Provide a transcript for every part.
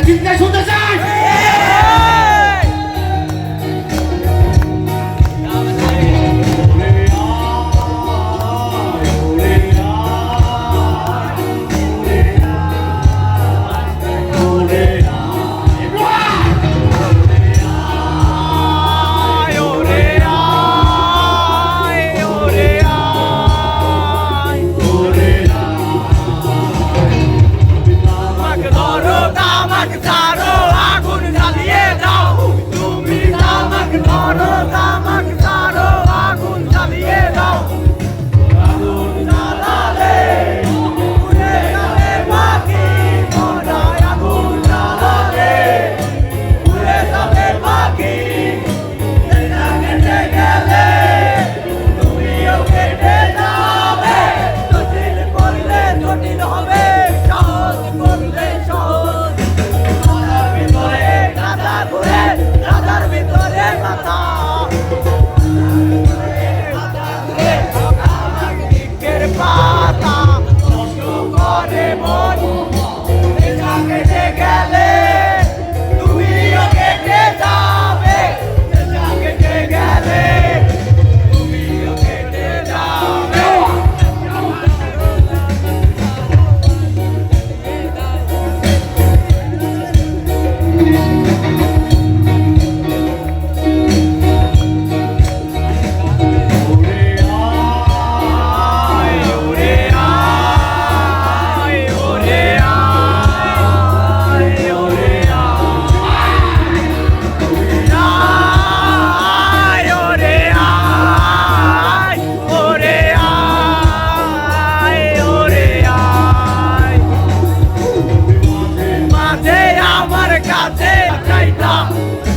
চিন্তায় শুনতে চাই।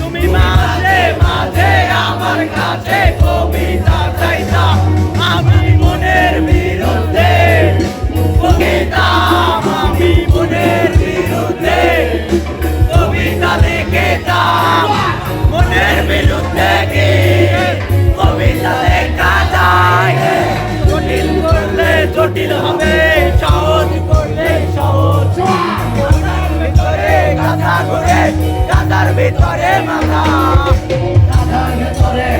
তুমি মাঝে মাঝে আমার কাছে কবিতা চাইতা, আমি মনের বিরুদ্ধে কবিতাম, আমি মনের বিরুদ্ধে কবিতা লিখেতাম। মনের বিরুদ্ধে কি কবিতা লেখা যায়? জটিল করলে জটিল হবে, সহজ করলে সহজ। গাধার ভিতরে মাথা, গাধার ভিতরে